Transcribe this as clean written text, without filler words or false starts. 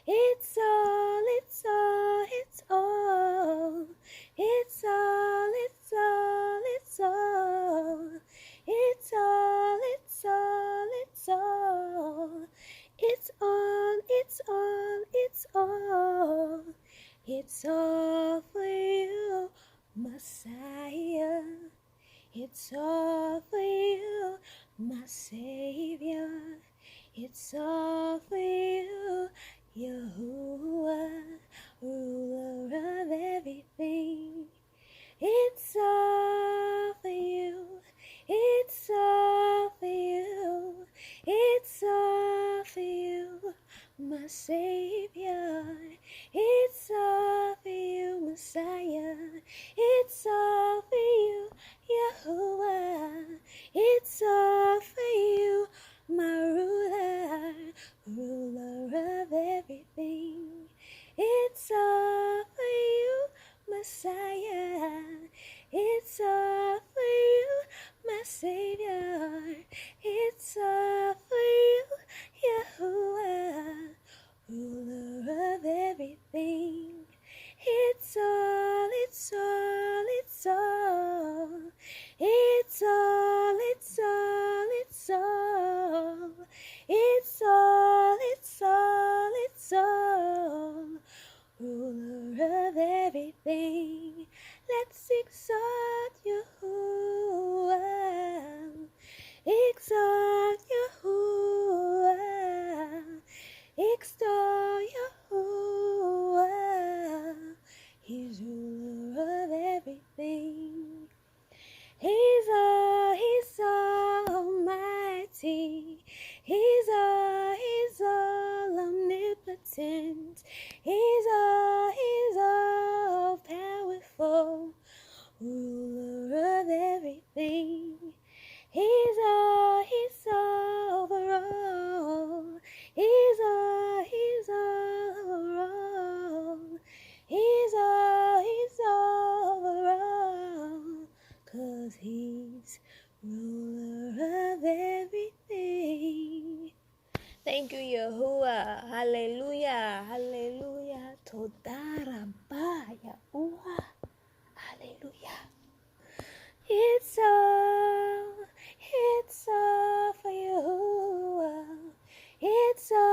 It's all, it's all, it's all. It's all, it's all, it's all. It's all, it's all, it's all. It's all, it's all, it's all. It's all for you, Messiah. It's all for you, my Savior. It's all for you, Yahuwah, ruler of everything. It's all for you. It's all for you. It's all for you, my Savior. It's all for you, Messiah. It's all for you, Yahuwah. It's all for you, my ruler, ruler of everything. It's all for you, Messiah. It's all for you, my Savior. It's all for you, Yahuwah, ruler of everything. It's all, it's all, it's all. It's all, it's all, it's all. It's all, it's all, it's all. Ruler of everything, let's exalt Yahuwah. Exalt Yahuwah. Extol Yahuwah. He's ruler of everything. He's almighty. He's all omnipotent. He's all powerful, ruler of everything. He's overall. He's overall. He's overall. 'Cause he's ruler of everything. Thank you, Yahuwah. Hallelujah. Hallelujah. Toda rabah, Yahuwah. Hallelujah. It's all for you. It's all.